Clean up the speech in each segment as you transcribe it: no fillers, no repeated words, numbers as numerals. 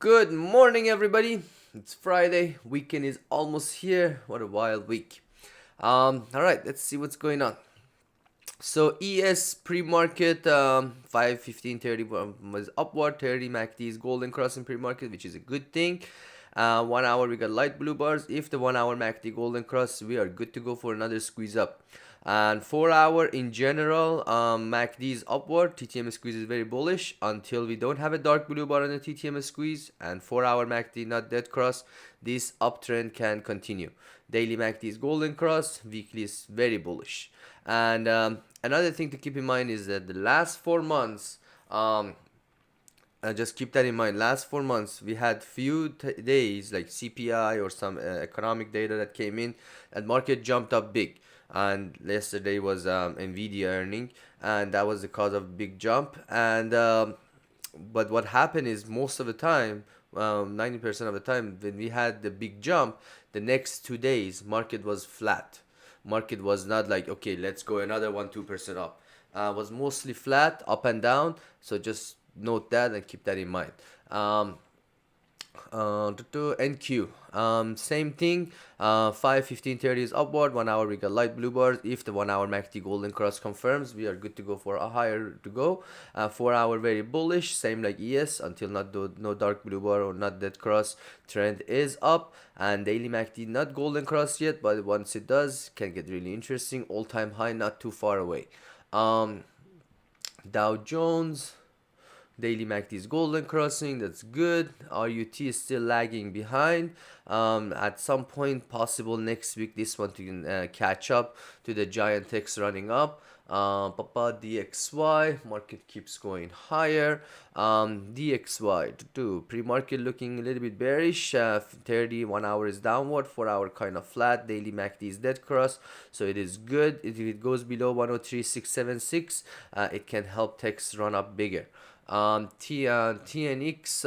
Good morning, everybody. It's Friday. Weekend is almost here. What a wild week. All right, let's see what's going on. So ES pre-market 5:15:30 was upward. 30 MACD is golden crossing pre-market, which is a good thing. 1 hour we got light blue bars. If the 1 hour MACD golden cross, we are good to go for another squeeze up. And 4 hour in general, MACD is upward. TTM squeeze is very bullish until we don't have a dark blue bar on the TTM squeeze. And 4 hour MACD not dead cross. This uptrend can continue. Daily MACD is golden cross. Weekly is very bullish. And another thing to keep in mind is that the last 4 months, just keep that in mind. Last 4 months, we had few days like CPI or some economic data that came in, and market jumped up big. And yesterday was Nvidia earning, and that was the cause of big jump. And but what happened is most of the time, 90% of the time, when we had the big jump, the next 2 days market was flat. Market was not like, okay, let's go another 1 2% up. Was mostly flat, up and down. So just note that and keep that in mind. NQ, same thing. 5:15:30 is upward. 1 hour we got light blue bars. If the 1 hour MACD golden cross confirms, we are good to go for a higher to go. 4 hour very bullish, same like ES until not no dark blue bar or not dead cross. Trend is up, and daily MACD not golden cross yet, but once it does, can get really interesting. All time high not too far away. Dow Jones. Daily MACD is golden crossing, that's good. RUT is still lagging behind. At some point, possible next week, this one to catch up to the giant X running up. DXY, market keeps going higher. DXY, pre-market looking a little bit bearish. 30, 1 hour is downward, 4 hour kind of flat. Daily MACD is dead cross, so it is good. If it goes below 103,676, it can help Tex run up bigger. TNX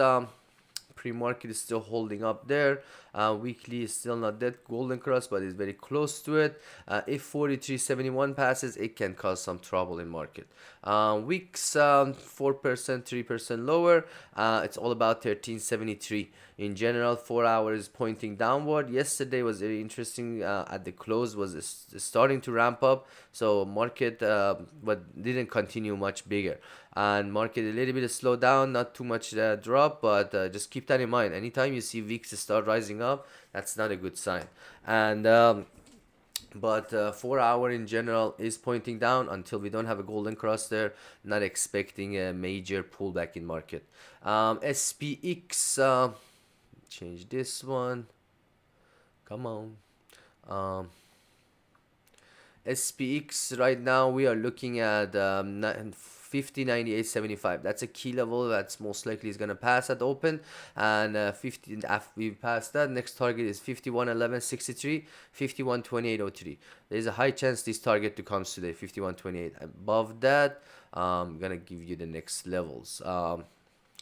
pre-market is still holding up there. Weekly is still not that golden cross, but is very close to it. If 43.71 passes, it can cause some trouble in market. Wicks 4%, 3% lower. It's all about 1373. In general, 4 hours pointing downward. Yesterday was very interesting. At the close was starting to ramp up. So market, but didn't continue much bigger. And market a little bit of slowdown, not too much drop, but just keep that in mind. Anytime you see VIX start rising up, that's not a good sign. And but 4 hour in general is pointing down until we don't have a golden cross there. Not expecting a major pullback in market. SPX, change this one. Come on. SPX right now we are looking at 50.9875. That's a key level that's most likely is gonna pass at open, and 50 after we pass that, next target is 51.1163, 51.2803. There's a high chance this target to comes today, 51.28. Above that, I'm gonna give you the next levels.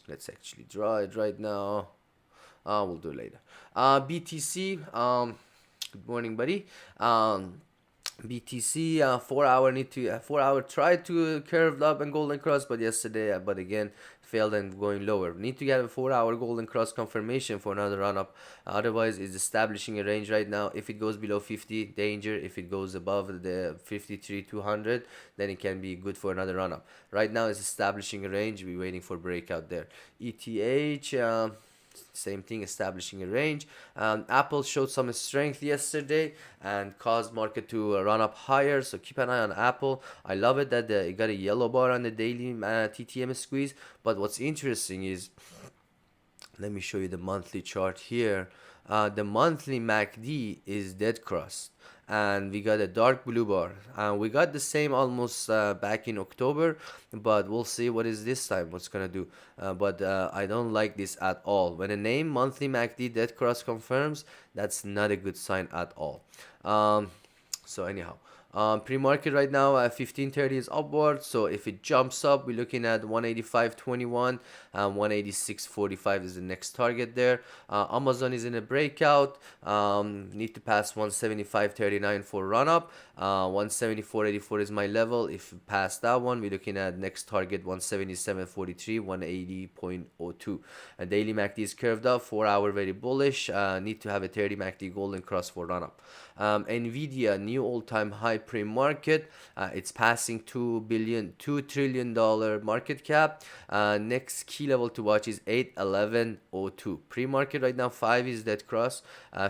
Let's actually draw it right now. We'll do it later. BTC. Good morning, buddy. BTC 4 hour need to 4 hour tried to curve up and golden cross, but yesterday but again failed and going lower. Need to get a 4 hour golden cross confirmation for another run up. Otherwise it's establishing a range right now. If it goes below 50, danger. If it goes above the 53,200, then it can be good for another run up. Right now it's establishing a range. We're waiting for breakout there. ETH, same thing, establishing a range. Apple showed some strength yesterday and caused market to run up higher, so keep an eye on Apple. I love it that it got a yellow bar on the daily TTM squeeze. But what's interesting is, let me show you the monthly chart here. The monthly MACD is dead crossed, and we got a dark blue bar. We got the same almost back in October, but we'll see what is this time, what's gonna do. But I don't like this at all. When a name monthly MACD dead cross confirms, that's not a good sign at all. So anyhow, Pre-market right now at 1530 is upward, so if it jumps up, we're looking at 185.21 and 186.45 is the next target there. Amazon is in a breakout. Need to pass 175.39 for run up. 174.84 is my level. If past that one, we're looking at next target 177.43, 180.02. A daily MACD is curved up, 4 hour very bullish. Need to have a 30 MACD golden cross for run up. Nvidia new all-time high pre-market. It's passing $2 trillion market cap. Next key level to watch is 811.02. Pre-market right now 5 is dead cross,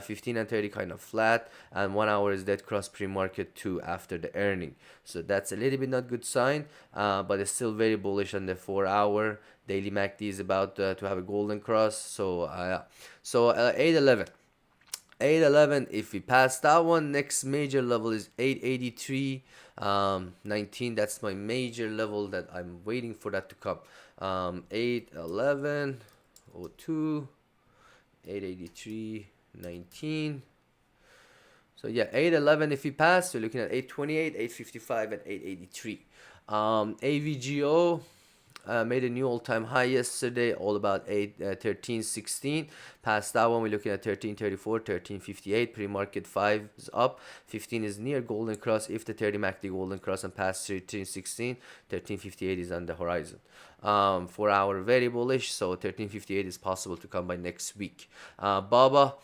15 and 30 kind of flat, and 1 hour is dead cross pre-market 2 after the earning. So that's a little bit not good sign, but it's still very bullish on the 4 hour. Daily MACD is about to have a golden cross. So 811. 811, if we pass that one, next major level is 883 19. That's my major level that I'm waiting for that to come. 811 02, 883 19. So yeah, 811 if we pass, we're looking at 828, 855, and 883. AVGO made a new all-time high yesterday, all about 1316. Past that one, we're looking at 1334, 1358. Pre-market 5 is up, 15 is near golden cross. If the 30 MACD golden cross and past 1316, 1358 is on the horizon. 4 hour very bullish, so 1358 is possible to come by next week. Baba,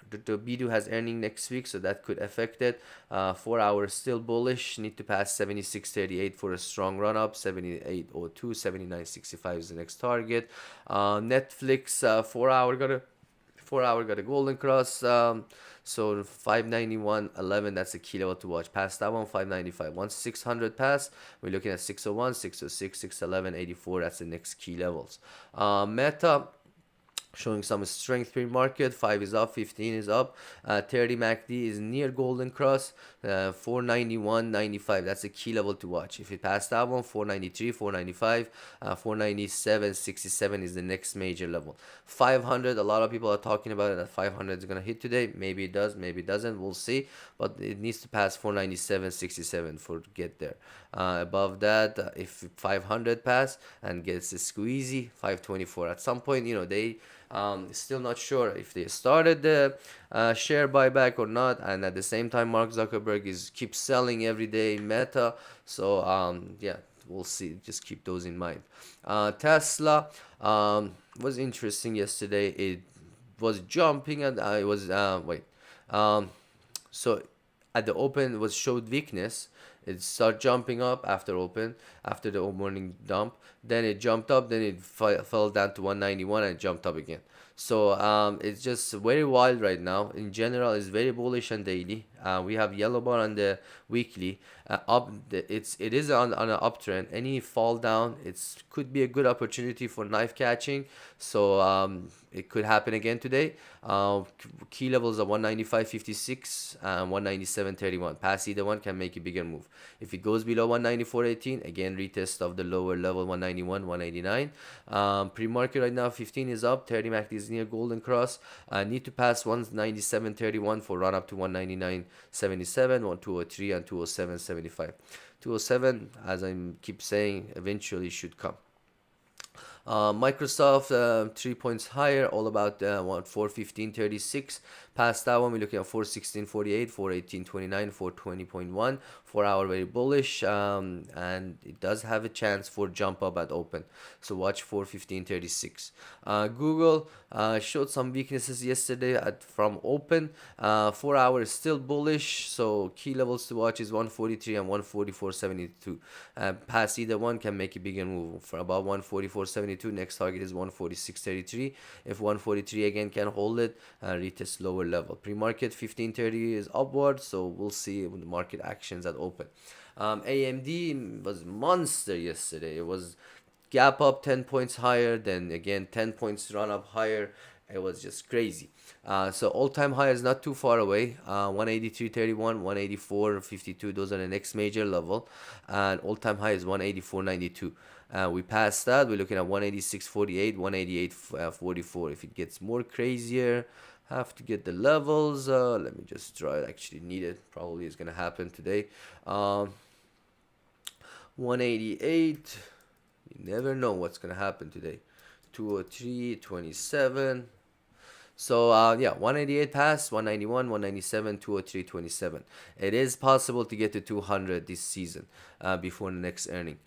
the Bidu has earning next week, so that could affect it. 4 hours still bullish. Need to pass 76.38 for a strong run up. 78.02, 79.65 is the next target. Netflix 4 hour got a golden cross. So 591.11, that's a key level to watch. Past that one, 595. Once 600 pass, we're looking at 601, 606, 611.84. That's the next key levels. Meta showing some strength pre-market. 5 is up, 15 is up. 30 MACD is near golden cross. 491.95, that's a key level to watch. If it passed that one, 493, 495, 497.67 is the next major level. 500, a lot of people are talking about it, that 500 is going to hit today. Maybe it does, maybe it doesn't, we'll see. But it needs to pass 497.67 for to get there. Above that, if 500 pass and gets a squeezy, 524. At some point, they still not sure if they started the share buyback or not, and at the same time Mark Zuckerberg keeps selling every day Meta. So yeah, we'll see, just keep those in mind. Tesla was interesting yesterday. It was jumping, and it was so at the open it was showed weakness. It started jumping up after open, after the morning dump. Then it jumped up, then it fell down to 191 and jumped up again. So it's just very wild right now. In general, it's very bullish on daily. We have yellow bar on the weekly. It is on an uptrend. Any fall down, could be a good opportunity for knife catching. So it could happen again today. Key levels are 195.56 and 197.31. Pass either one can make a bigger move. If it goes below 194.18, again retest of the lower level 191, 189. Pre-market right now 15 is up, 30 MACD is near golden cross. Need to pass 197.31 for run up to 199.77, 203 and 207.75. 207, as I keep saying, eventually should come. Microsoft 3 points higher, all about 415.36. Past that one, we're looking at 416.48, 418.29, 420.1. 4 hour very bullish, and it does have a chance for jump up at open. So watch 415.36. Google showed some weaknesses yesterday from open. 4 hours still bullish, so key levels to watch is 143 and 144.72. Pass either one can make a bigger move. For about 144.72, next target is 146.33. If 143 again can hold it, retest lower level. Pre-market 1530 is upward, so we'll see the market actions at open. AMD was monster yesterday. It was gap up 10 points higher, then again 10 points run up higher. It was just crazy. So all-time high is not too far away. 183.31, 184.52. Those are the next major level, and all-time high is 184.92. We passed that. We're looking at 186.48, 188.44. If it gets more crazier, Have to get the levels. Let me just draw it. Actually, need it. Probably is gonna happen today. Um, 188. You never know what's gonna happen today. 203, 27. So yeah, 188 pass, 191, 197, 203, 27. It is possible to get to 200 this season before the next earning,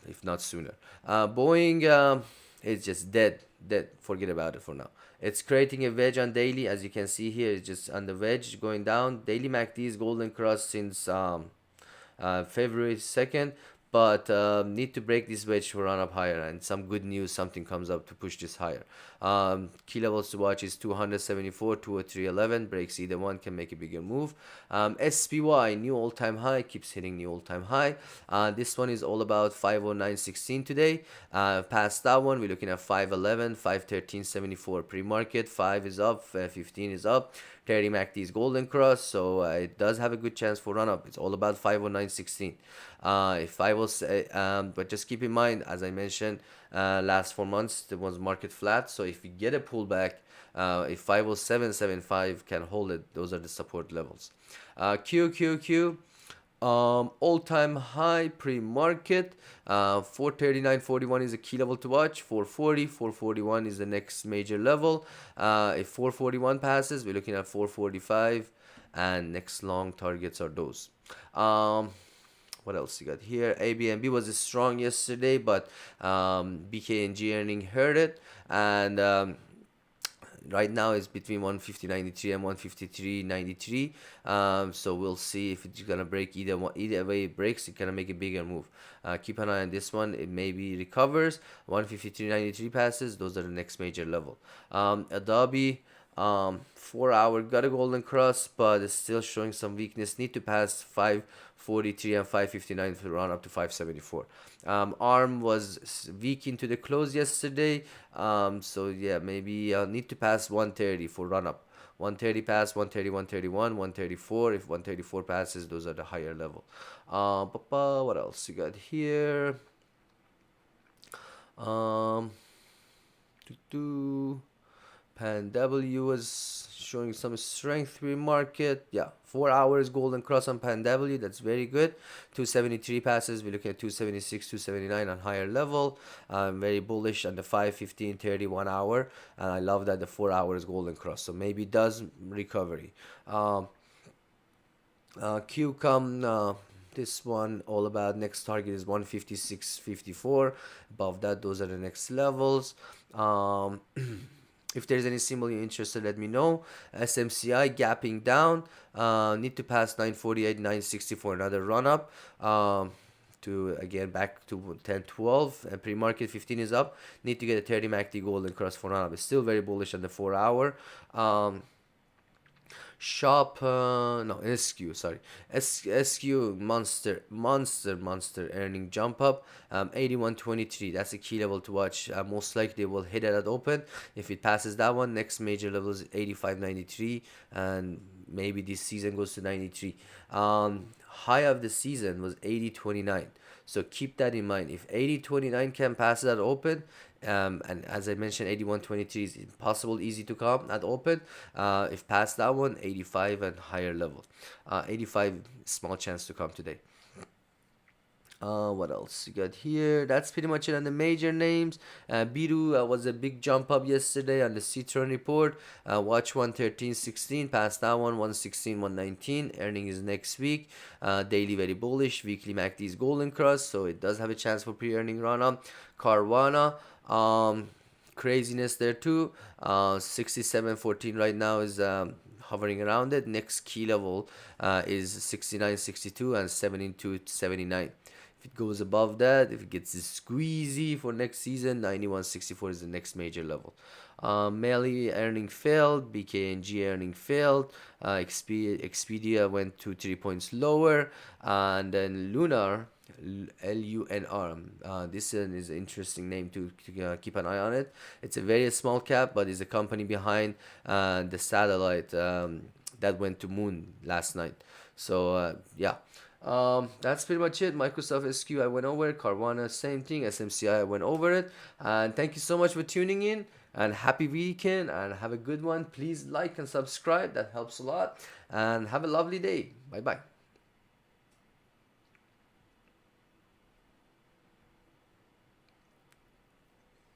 if not sooner. Boeing is just dead, dead. Forget about it for now. It's creating a wedge on daily, as you can see here. It's just on the wedge going down. Daily MACD is golden cross since February 2nd, but need to break this wedge to run up higher, and some good news, something comes up to push this higher. Key levels to watch is 274, 203.11. Breaks either one, can make a bigger move. SPY, new all-time high, keeps hitting new all-time high. This one is all about 509.16 today. Past that one, we're looking at 511, 513.74 pre-market. 5 is up, 15 is up. 30 MACD is golden cross, so it does have a good chance for run up. It's all about 509.16. If I will say, but just keep in mind, as I mentioned, last 4 months there was market flat. So if you get a pullback, if 507.75 can hold it, those are the support levels. QQQ. All-time high pre-market. 439.41 is a key level to watch. 440, 441 is the next major level. If 441 passes, we're looking at 445, and next long targets are those. What else you got here? ABNB was strong yesterday, but BKNG earning hurt it, and right now it's between 150.93 and 153.93. So we'll see if it's gonna break either one. Either way it breaks, it's gonna make a bigger move. Keep an eye on this one. It maybe recovers. 153.93 passes. Those are the next major level. Adobe. 4 hour got a golden cross, but it's still showing some weakness. Need to pass 543 and 559 to run up to 574. ARM was weak into the close yesterday. So yeah, maybe need to pass 130 for run up. 130 pass, 130, 131, 134. If 134 passes, those are the higher level. What else you got here? Um, Pan W was showing some strength pre-market. Yeah, 4 hours golden cross on Pan W. That's very good. 273 passes. We're looking at 276, 279 on higher level. Very bullish on the 5, 15, 30, 1 hour. And I love that the 4 hours golden cross. So maybe it does recovery. QCOM. This one all about next target is 156.54. Above that, those are the next levels. If there's any symbol you're interested, let me know. SMCI gapping down. Need to pass 948, 960 for another run up. To again back to 10, 12. And pre-market 15 is up. Need to get a 30 MACD golden cross for run up. It's still very bullish on the 4 hour. Shop, no, SQ, sorry. SQ monster earning jump up. 81.23, that's a key level to watch. Most likely will hit it at open. If it passes that one, next major level is 85.93, and maybe this season goes to 93. High of the season was 80.29. So keep that in mind. If 80.29 can pass that open, and as I mentioned, 81.23 is impossible, easy to come at open. If past that one, 85 and higher level. 85, small chance to come today. What else you got here? That's pretty much it on the major names. Biru was a big jump up yesterday on the Citron report. Watch 113.16, past that one, 116, 119. Earning is next week. Daily very bullish. Weekly MACD is golden cross, so it does have a chance for pre-earning run up. Carvana. Craziness there too. 67.14 right now is hovering around it. Next key level is 69.62 and 72.79. If it goes above that, if it gets squeezy for next season, 91.64 is the next major level. Melly earning failed, BKNG earning failed, Expedia went 2-3 points lower, and then Lunar, LUNR. This is an interesting name to keep an eye on it. It's a very small cap, but it's a company behind the satellite that went to moon last night. So yeah. That's pretty much it. Microsoft SQ I went over it. Carvana same thing. SMCI I went over it. And thank you so much for tuning in. And happy weekend and have a good one. Please like and subscribe, that helps a lot. And have a lovely day. Bye bye.